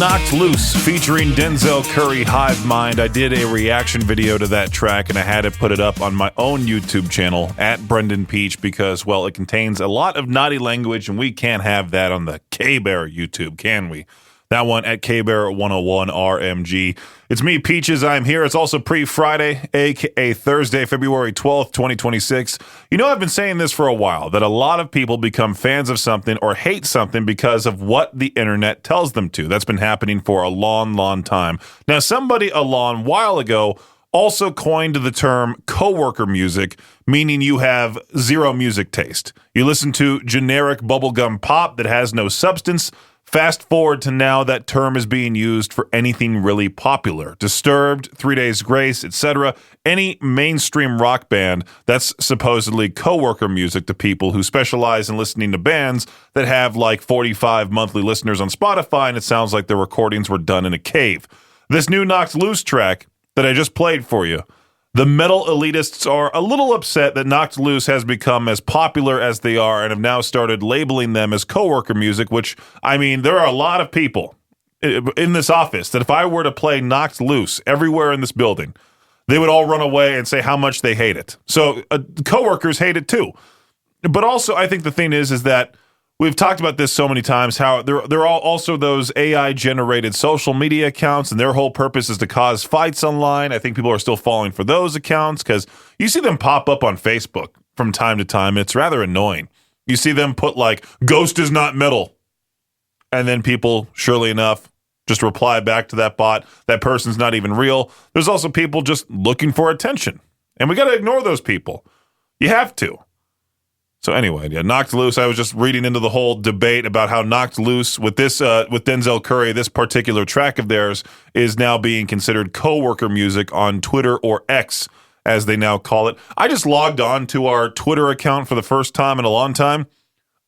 Knocked Loose featuring Denzel Curry, Hive Mind. I did a reaction video to that track and I had to put it up on my own YouTube channel at Brendan Peach because, well, it contains a lot of naughty language and we can't have that on the K-Bear YouTube, can we? That one at K-Bear101 RMG. It's me, Peaches. I'm here. It's also pre-Friday, aka Thursday, February 12th, 2026. You know, I've been saying this for a while, that a lot of people become fans of something or hate something because of what the internet tells them to. That's been happening for a long, long time. Now, somebody a long while ago also coined the term coworker music, meaning you have zero music taste. You listen to generic bubblegum pop that has no substance. Fast forward to now, that term is being used for anything really popular. Disturbed, 3 Days Grace, etc. Any mainstream rock band that's supposedly coworker music to people who specialize in listening to bands that have like 45 monthly listeners on Spotify, and it sounds like the recordings were done in a cave. This new Knocked Loose track that I just played for you, the metal elitists are a little upset that Knocked Loose has become as popular as they are and have now started labeling them as coworker music, which, I mean, there are a lot of people in this office that if I were to play Knocked Loose everywhere in this building, they would all run away and say how much they hate it. So coworkers hate it too. But also, I think the thing is that we've talked about this so many times, how there are also those AI-generated social media accounts, and their whole purpose is to cause fights online. I think people are still falling for those accounts because you see them pop up on Facebook from time to time, and it's rather annoying. You see them put like, "Ghost is not metal," and then people, surely enough, just reply back to that bot, "That person's not even real." There's also people just looking for attention, and we got to ignore those people. You have to. So anyway, yeah, Knocked Loose. I was just reading into the whole debate about how Knocked Loose with this, with Denzel Curry, this particular track of theirs is now being considered coworker music on Twitter, or X, as they now call it. I just logged on to our Twitter account for the first time in a long time.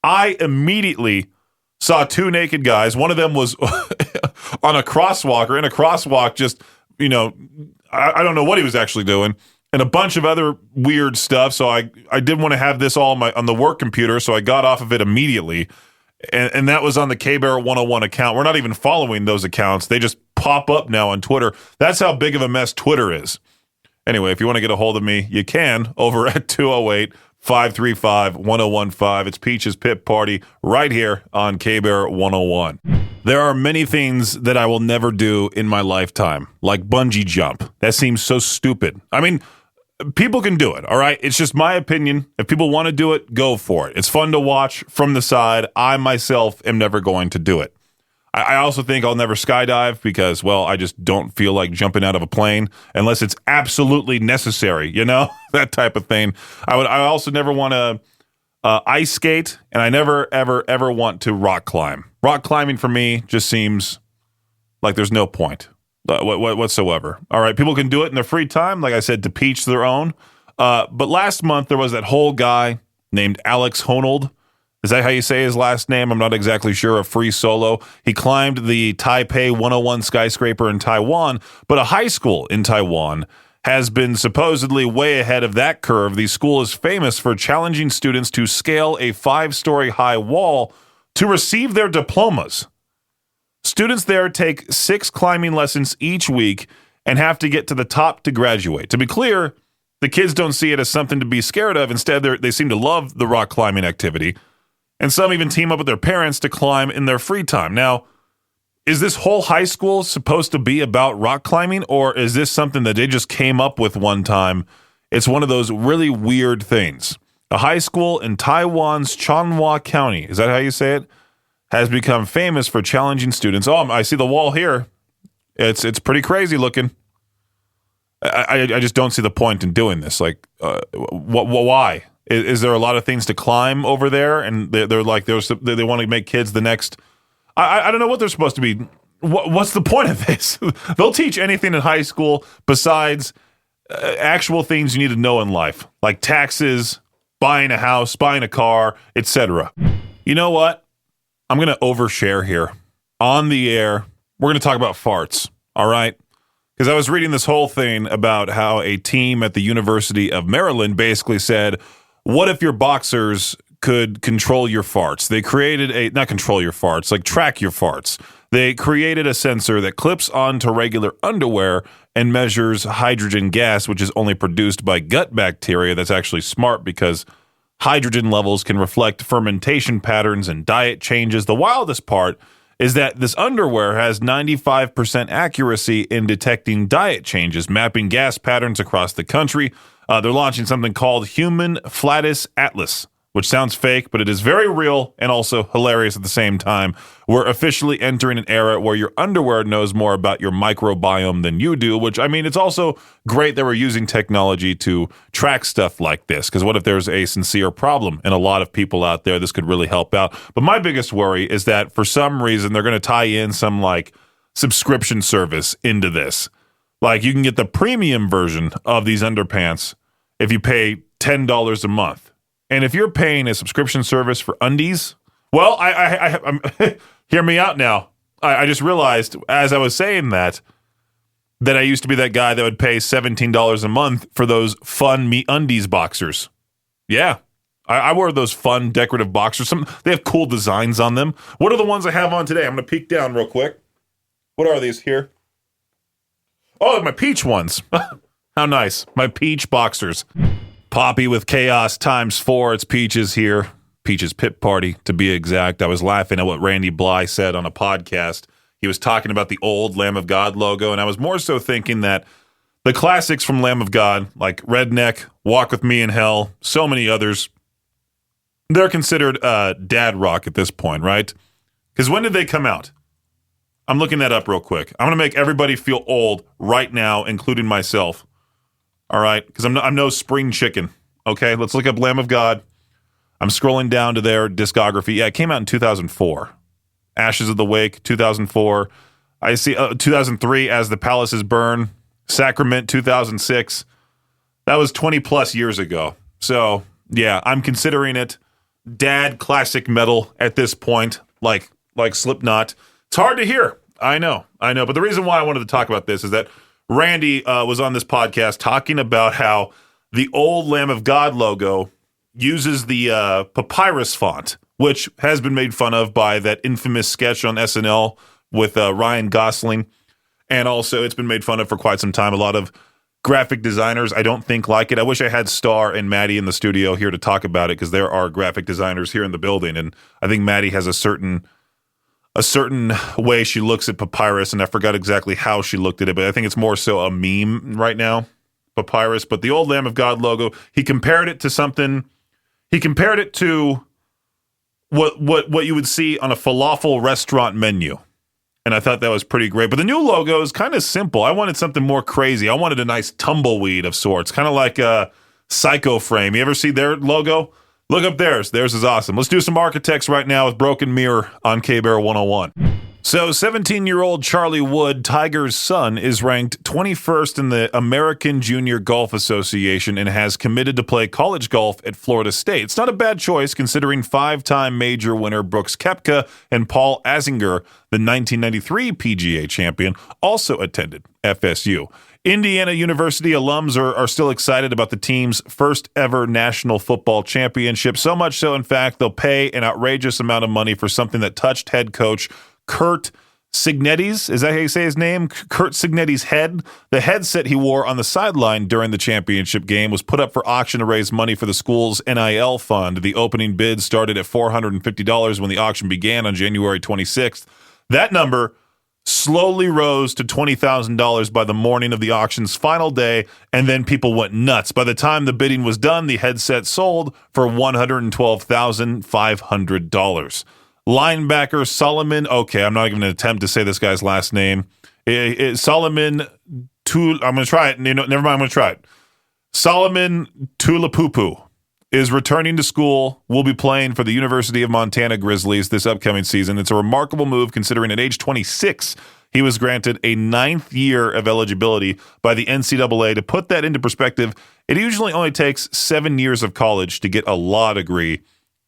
I immediately saw two naked guys. One of them was on a crosswalk, or in a crosswalk, just, you know, I don't know what he was actually doing. And a bunch of other weird stuff. So I didn't want to have this all on the work computer, so I got off of it immediately. And that was on the K-Bear101 account. We're not even following those accounts. They just pop up now on Twitter. That's how big of a mess Twitter is. Anyway, if you want to get a hold of me, you can over at 208-535-1015. It's Peach's Pit Party right here on K-Bear101. There are many things that I will never do in my lifetime, like bungee jump. That seems so stupid. I mean, people can do it, all right? It's just my opinion. If people want to do it, go for it. It's fun to watch from the side. I myself am never going to do it. I also think I'll never skydive because, well, I just don't feel like jumping out of a plane unless it's absolutely necessary, you know? That type of thing. I also never want to ice skate, and I never, ever, ever want to rock climb. Rock climbing for me just seems like there's no point whatsoever. All right, people can do it in their free time, like I said, to peach their own. But last month, there was that whole guy named Alex Honnold. Is that how you say his last name? I'm not exactly sure. A free solo. He climbed the Taipei 101 skyscraper in Taiwan, but a high school in Taiwan has been supposedly way ahead of that curve. The school is famous for challenging students to scale a 5-story high wall to receive their diplomas. Students there take 6 climbing lessons each week and have to get to the top to graduate. To be clear, the kids don't see it as something to be scared of. Instead, they seem to love the rock climbing activity. And some even team up with their parents to climb in their free time. Now, is this whole high school supposed to be about rock climbing, or is this something that they just came up with one time? It's one of those really weird things. A high school in Taiwan's Changhua County, is that how you say it, has become famous for challenging students. Oh, I see the wall here. It's pretty crazy looking. I just don't see the point in doing this. Like, why? Is there a lot of things to climb over there? And they're like, they want to make kids the next. I don't know what they're supposed to be. What's the point of this? They'll teach anything in high school besides actual things you need to know in life, like taxes, buying a house, buying a car, etc. You know what? I'm going to overshare here. On the air, we're going to talk about farts, all right? Because I was reading this whole thing about how a team at the University of Maryland basically said, what if your boxers could control your farts. They created not control your farts, like track your farts. They created a sensor that clips onto regular underwear and measures hydrogen gas, which is only produced by gut bacteria. That's actually smart because hydrogen levels can reflect fermentation patterns and diet changes. The wildest part is that this underwear has 95% accuracy in detecting diet changes, mapping gas patterns across the country. They're launching something called Human Flatus Atlas, which sounds fake, but it is very real and also hilarious at the same time. We're officially entering an era where your underwear knows more about your microbiome than you do, which, I mean, it's also great that we're using technology to track stuff like this, because what if there's a sincere problem? And a lot of people out there, this could really help out. But my biggest worry is that for some reason, they're going to tie in some, like, subscription service into this. Like, you can get the premium version of these underpants if you pay $10 a month. And if you're paying a subscription service for undies, well, I'm hear me out now. I just realized as I was saying that I used to be that guy that would pay $17 a month for those fun MeUndies boxers. Yeah, I wore those fun decorative boxers. They have cool designs on them. What are the ones I have on today? I'm going to peek down real quick. What are these here? Oh, my peach ones. How nice. My peach boxers. Poppy with chaos times 4. It's Peaches here. Peaches Pit Party, to be exact. I was laughing at what Randy Bly said on a podcast. He was talking about the old Lamb of God logo, and I was more so thinking that the classics from Lamb of God, like Redneck, Walk With Me in Hell, so many others, they're considered dad rock at this point, right? Because when did they come out? I'm looking that up real quick. I'm going to make everybody feel old right now, including myself. All right, because I'm no spring chicken. Okay, let's look up Lamb of God. I'm scrolling down to their discography. Yeah, it came out in 2004. Ashes of the Wake, 2004. I see 2003 As the Palaces Burn. Sacrament, 2006. That was 20 plus years ago. So, yeah, I'm considering it dad classic metal at this point, like Slipknot. It's hard to hear. I know. But the reason why I wanted to talk about this is that Randy was on this podcast talking about how the old Lamb of God logo uses the papyrus font, which has been made fun of by that infamous sketch on SNL with Ryan Gosling. And also it's been made fun of for quite some time. A lot of graphic designers, I don't think, like it. I wish I had Star and Maddie in the studio here to talk about it, because there are graphic designers here in the building. And I think Maddie has a certain way she looks at papyrus, and I forgot exactly how she looked at it, but I think it's more so a meme right now, papyrus. But the old Lamb of God logo, he compared it to what you would see on a falafel restaurant menu. And I thought that was pretty great. But the new logo is kind of simple. I wanted something more crazy. I wanted a nice tumbleweed of sorts, kind of like a Psycho Frame. You ever see their logo? Look up theirs. Theirs is awesome. Let's do some architects right now with Broken Mirror on K-Bear 101. So 17-year-old Charlie Wood, Tiger's son, is ranked 21st in the American Junior Golf Association and has committed to play college golf at Florida State. It's not a bad choice considering 5-time major winner Brooks Koepka and Paul Azinger, the 1993 PGA champion, also attended FSU. Indiana University alums are still excited about the team's first ever national football championship. So much so, in fact, they'll pay an outrageous amount of money for something that touched head coach Curt Cignetti's, is that how you say his name? Curt Cignetti's head. The headset he wore on the sideline during the championship game was put up for auction to raise money for the school's NIL fund. The opening bid started at $450 when the auction began on January 26th. That number slowly rose to $20,000 by the morning of the auction's final day, and then people went nuts. By the time the bidding was done, the headset sold for $112,500. Linebacker Solomon, okay, I'm not even going to attempt to say this guy's last name. Solomon, I'm going to try it. Never mind, I'm going to try it. Solomon Tuipulotu is returning to school, will be playing for the University of Montana Grizzlies this upcoming season. It's a remarkable move considering at age 26, he was granted a 9th year of eligibility by the NCAA. To put that into perspective, it usually only takes 7 years of college to get a law degree,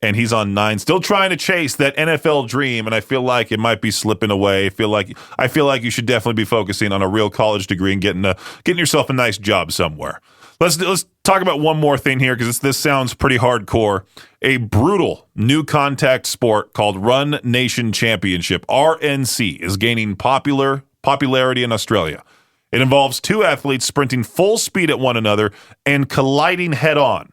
and he's on 9, still trying to chase that NFL dream, and I feel like it might be slipping away. I feel like you should definitely be focusing on a real college degree and getting yourself a nice job somewhere. Let's Talk about one more thing here because this sounds pretty hardcore. A brutal new contact sport called Run Nation Championship, RNC, is gaining popularity in Australia. It involves two athletes sprinting full speed at one another and colliding head-on.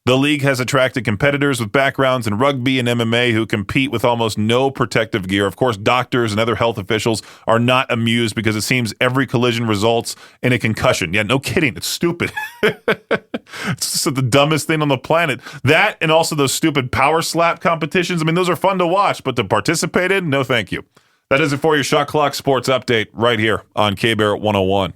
The league has attracted competitors with backgrounds in rugby and MMA who compete with almost no protective gear. Of course, doctors and other health officials are not amused because it seems every collision results in a concussion. Yeah, no kidding. It's stupid. It's just the dumbest thing on the planet. That and also those stupid power slap competitions. I mean, those are fun to watch, but to participate in, no thank you. That is it for your Shot Clock Sports Update right here on K-Bear 101.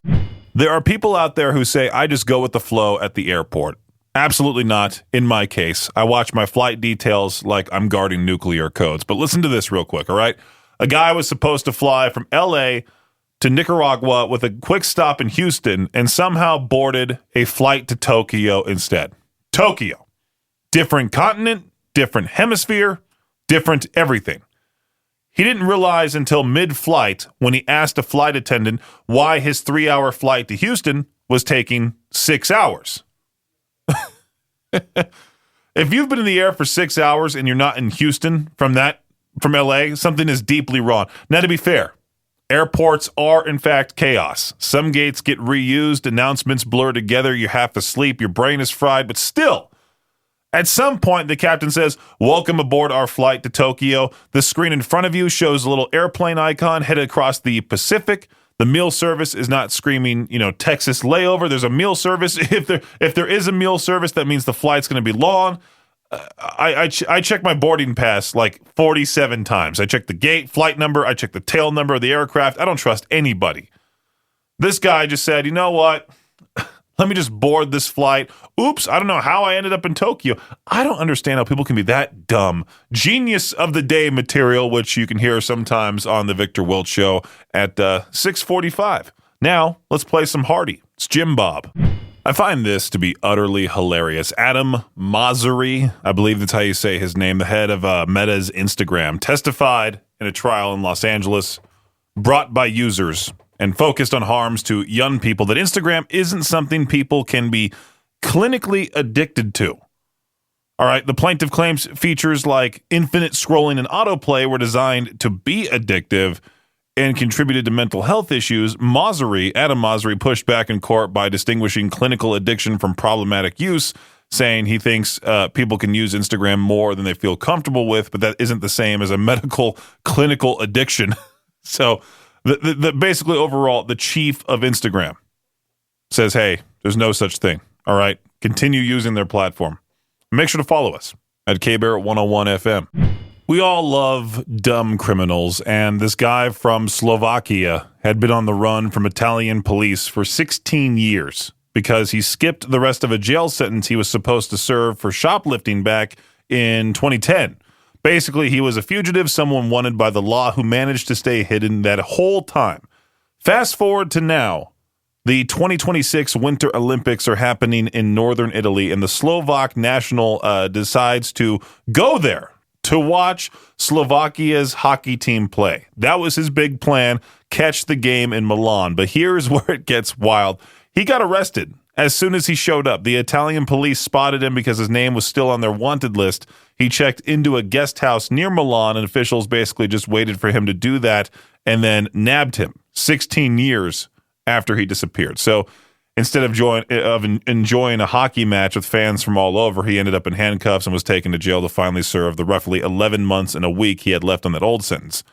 There are people out there who say, I just go with the flow at the airport. Absolutely not. In my case, I watch my flight details like I'm guarding nuclear codes. But listen to this real quick, all right? A guy was supposed to fly from L.A. to Nicaragua with a quick stop in Houston and somehow boarded a flight to Tokyo instead. Tokyo. Different continent, different hemisphere, different everything. He didn't realize until mid-flight when he asked a flight attendant why his 3-hour flight to Houston was taking 6 hours. If you've been in the air for 6 hours and you're not in Houston from LA, something is deeply wrong. Now, to be fair, airports are in fact chaos. Some gates get reused, announcements blur together, you're half asleep, your brain is fried, but still, at some point the captain says, welcome aboard our flight to Tokyo. The screen in front of you shows a little airplane icon headed across the Pacific. The meal service is not screaming, Texas layover. There's a meal service. If there is a meal service, that means the flight's going to be long. I check my boarding pass like 47 times. I check the gate, flight number. I check the tail number of the aircraft. I don't trust anybody. This guy just said, you know what? Let me just board this flight. Oops, I don't know how I ended up in Tokyo. I don't understand how people can be that dumb. Genius of the day material, which you can hear sometimes on the Victor Wilt Show at 6:45. Now, let's play some Hardy. It's Jim Bob. I find this to be utterly hilarious. Adam Mosseri, I believe that's how you say his name, the head of Meta's Instagram, testified in a trial in Los Angeles brought by users and focused on harms to young people that Instagram isn't something people can be clinically addicted to. All right, the plaintiff claims features like infinite scrolling and autoplay were designed to be addictive and contributed to mental health issues. Adam Mosseri pushed back in court by distinguishing clinical addiction from problematic use, saying he thinks people can use Instagram more than they feel comfortable with, but that isn't the same as a medical clinical addiction. So basically overall, the chief of Instagram says, hey, there's no such thing. All right, continue using their platform. Make sure to follow us at KBear 101 FM. We all love dumb criminals, and this guy from Slovakia had been on the run from Italian police for 16 years because he skipped the rest of a jail sentence he was supposed to serve for shoplifting back in 2010. Basically, he was a fugitive, someone wanted by the law who managed to stay hidden that whole time. Fast forward to now. The 2026 Winter Olympics are happening in northern Italy, and the Slovak national decides to go there to watch Slovakia's hockey team play. That was his big plan, catch the game in Milan. But here's where it gets wild. He got arrested as soon as he showed up. The Italian police spotted him because his name was still on their wanted list. He checked into a guest house near Milan, and officials basically just waited for him to do that and then nabbed him 16 years after he disappeared. So instead of enjoying a hockey match with fans from all over, he ended up in handcuffs and was taken to jail to finally serve the roughly 11 months and a week he had left on that old sentence.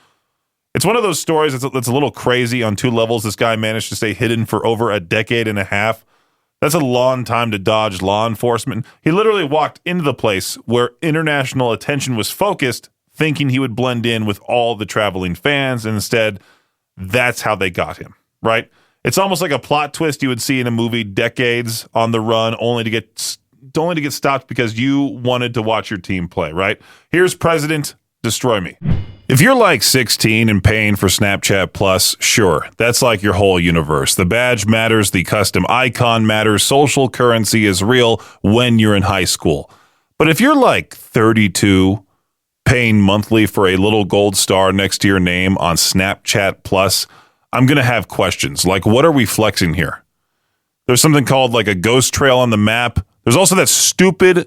It's one of those stories that's a little crazy on two levels. This guy managed to stay hidden for over a decade and a half. That's a long time to dodge law enforcement. He literally walked into the place where international attention was focused, thinking he would blend in with all the traveling fans, and instead, that's how they got him, right? It's almost like a plot twist you would see in a movie, decades on the run, only to get stopped because you wanted to watch your team play, right? Here's President Destroy Me. If you're like 16 and paying for Snapchat Plus, sure, that's like your whole universe. The badge matters, the custom icon matters, social currency is real when you're in high school. But if you're like 32, paying monthly for a little gold star next to your name on Snapchat Plus, I'm going to have questions. Like, what are we flexing here? There's something called like a ghost trail on the map. There's also that stupid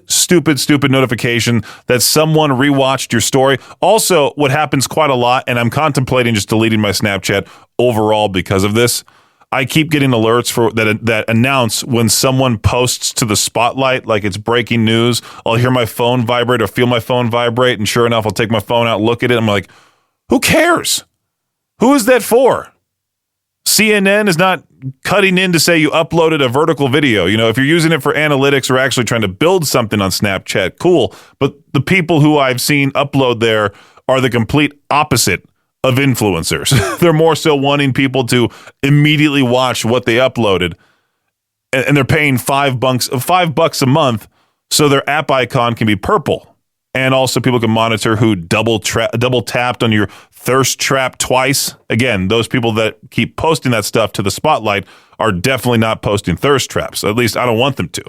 notification that someone rewatched your story. Also, what happens quite a lot, and I'm contemplating just deleting my Snapchat overall because of this, I keep getting alerts for that announce when someone posts to the spotlight, like it's breaking news. I'll hear my phone vibrate or feel my phone vibrate, and sure enough, I'll take my phone out, look at it, and I'm like, who cares? Who is that for? CNN is not cutting in to say you uploaded a vertical video. You know, if you're using it for analytics or actually trying to build something on Snapchat, cool. But the people who I've seen upload there are the complete opposite of influencers. They're more so wanting people to immediately watch what they uploaded. And they're paying $5 a month so their app icon can be purple. And also people can monitor who double tapped on your thirst trap twice. Again, those people that keep posting that stuff to the spotlight are definitely not posting thirst traps. At least I don't want them to.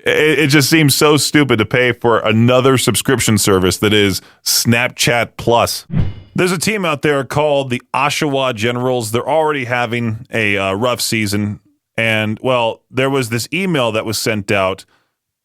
It just seems so stupid to pay for another subscription service that is Snapchat Plus. There's a team out there called the Oshawa Generals. They're already having a rough season. And, well, there was this email that was sent out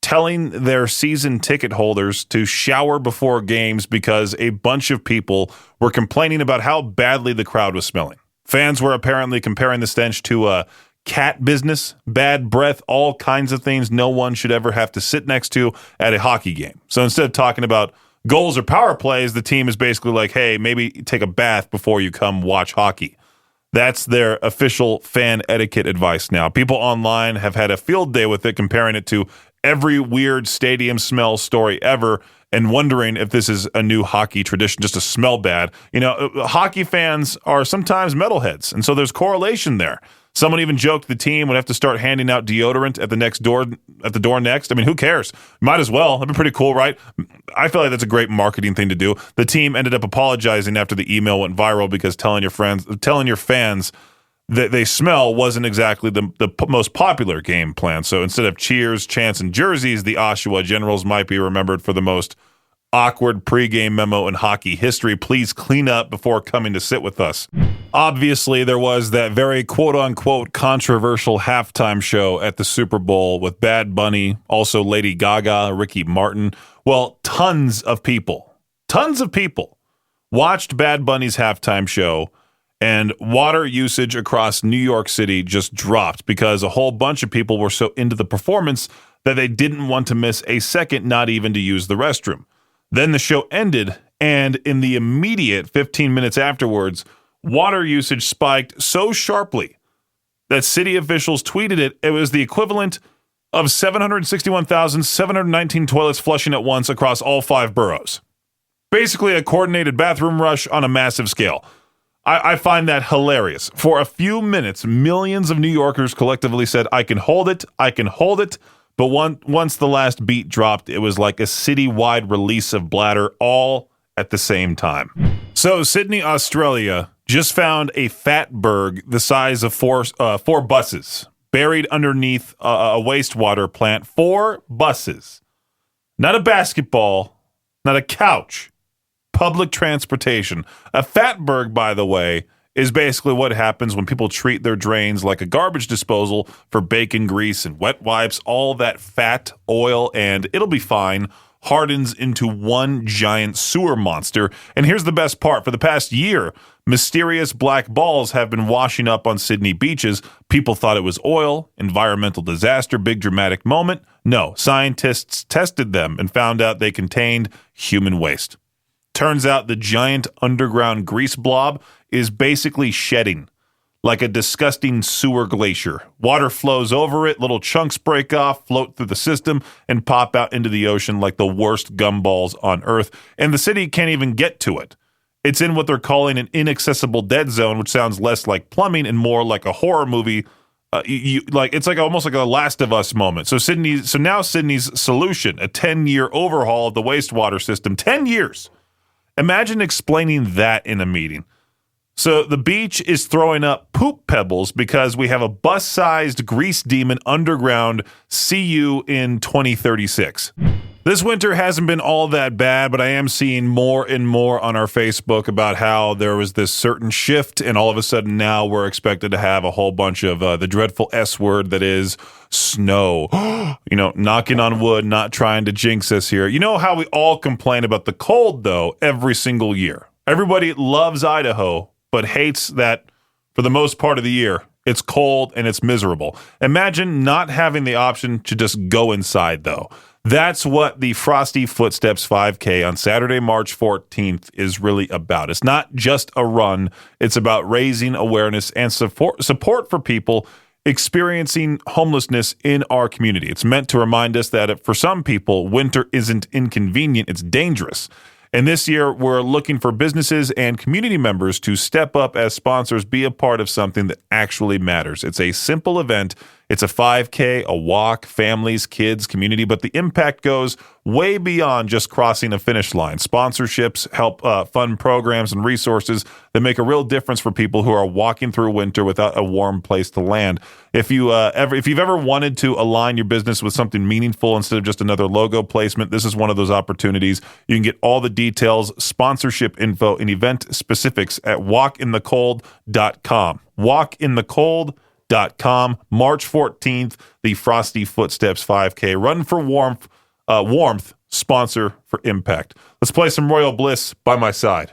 telling their season ticket holders to shower before games because a bunch of people were complaining about how badly the crowd was smelling. Fans were apparently comparing the stench to cat business, bad breath, all kinds of things no one should ever have to sit next to at a hockey game. So instead of talking about goals or power plays, the team is basically like, hey, maybe take a bath before you come watch hockey. That's their official fan etiquette advice now. People online have had a field day with it, comparing it to every weird stadium smell story ever and wondering if this is a new hockey tradition just to smell bad. You know, hockey fans are sometimes metalheads, and so there's correlation there. Someone even joked the team would have to start handing out deodorant at the door next. I mean, who cares? Might as well. That'd be pretty cool, right? I feel like that's a great marketing thing to do. The team ended up apologizing after the email went viral because telling your fans that they smell wasn't exactly the most popular game plan. So instead of cheers, chants, and jerseys, the Oshawa Generals might be remembered for the most awkward pregame memo in hockey history. Please clean up before coming to sit with us. Obviously, there was that very quote-unquote controversial halftime show at the Super Bowl with Bad Bunny, also Lady Gaga, Ricky Martin. Well, tons of people watched Bad Bunny's halftime show, and water usage across New York City just dropped because a whole bunch of people were so into the performance that they didn't want to miss a second, not even to use the restroom. Then the show ended, and in the immediate 15 minutes afterwards, water usage spiked so sharply that city officials tweeted it was the equivalent of 761,719 toilets flushing at once across all 5 boroughs. Basically a coordinated bathroom rush on a massive scale. I find that hilarious. For a few minutes, millions of New Yorkers collectively said, I can hold it. But once the last beat dropped, it was like a citywide release of bladder all at the same time. So Sydney, Australia just found a fatberg the size of four buses buried underneath a wastewater plant. 4 buses. Not a basketball, not a couch. Public transportation. A fatberg, by the way, is basically what happens when people treat their drains like a garbage disposal for bacon grease and wet wipes. All that fat, oil, and it'll be fine, hardens into one giant sewer monster. And here's the best part. For the past year, mysterious black balls have been washing up on Sydney beaches. People thought it was oil, environmental disaster, big dramatic moment. No, scientists tested them and found out they contained human waste. Turns out the giant underground grease blob is basically shedding like a disgusting sewer glacier. Water flows over it, little chunks break off, float through the system, and pop out into the ocean like the worst gumballs on Earth. And the city can't even get to it. It's in what they're calling an inaccessible dead zone, which sounds less like plumbing and more like a horror movie. It's like almost like a Last of Us moment. So now Sydney's solution, a 10-year overhaul of the wastewater system. 10 years. Imagine explaining that in a meeting. So the beach is throwing up poop pebbles because we have a bus-sized grease demon underground. See you in 2036. This winter hasn't been all that bad, but I am seeing more and more on our Facebook about how there was this certain shift, and all of a sudden now we're expected to have a whole bunch of the dreadful S word that is snow. Knocking on wood, not trying to jinx us here. You know how we all complain about the cold, though, every single year. Everybody loves Idaho, but hates that for the most part of the year, it's cold and it's miserable. Imagine not having the option to just go inside, though. That's what the Frosty Footsteps 5K on Saturday, March 14th is really about. It's not just a run. It's about raising awareness and support for people experiencing homelessness in our community. It's meant to remind us that for some people, winter isn't inconvenient, it's dangerous. And this year, we're looking for businesses and community members to step up as sponsors, be a part of something that actually matters. It's a simple event. It's a 5K, a walk, families, kids, community, but the impact goes way beyond just crossing a finish line. Sponsorships help fund programs and resources that make a real difference for people who are walking through winter without a warm place to land. If you've ever wanted to align your business with something meaningful instead of just another logo placement, this is one of those opportunities. You can get all the details, sponsorship info, and event specifics at walkinthecold.com. Walkinthecold.com. March 14th, the Frosty Footsteps 5K. Run for warmth, sponsor for impact. Let's play some Royal Bliss by my side.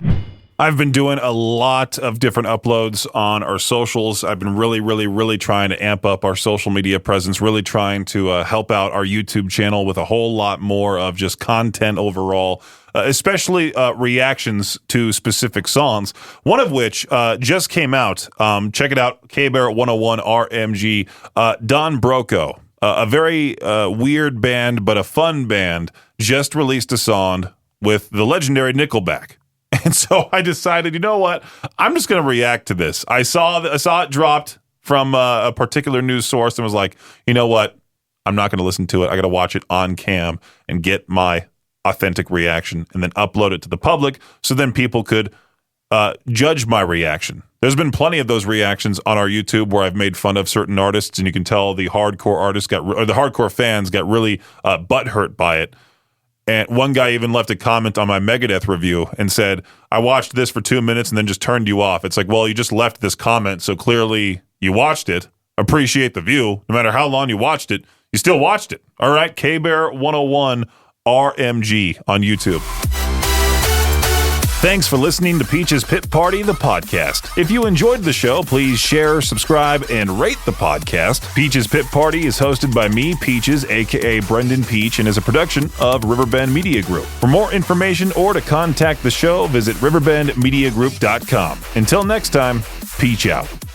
I've been doing a lot of different uploads on our socials. I've been really trying to amp up our social media presence, really trying to help out our YouTube channel with a whole lot more of just content overall, especially reactions to specific songs, one of which just came out. Check it out, K-Bear 101 RMG. Don Broco, a very weird band, but a fun band, just released a song with the legendary Nickelback. And so I decided, you know what? I'm just going to react to this. I saw it dropped from a particular news source and was like, you know what? I'm not going to listen to it. I got to watch it on cam and get my authentic reaction and then upload it to the public so then people could judge my reaction. There's been plenty of those reactions on our YouTube where I've made fun of certain artists, and you can tell the hardcore fans got really butthurt by it. And one guy even left a comment on my Megadeth review and said, I watched this for 2 minutes and then just turned you off. It's like, well, you just left this comment, so clearly you watched it. Appreciate the view. No matter how long you watched it, you still watched it. All right, K-Bear 101 RMG on YouTube. Thanks for listening to Peach's Pit Party, the podcast. If you enjoyed the show, please share, subscribe, and rate the podcast. Peach's Pit Party is hosted by me, Peaches, a.k.a. Brendan Peach, and is a production of Riverbend Media Group. For more information or to contact the show, visit riverbendmediagroup.com. Until next time, Peach out.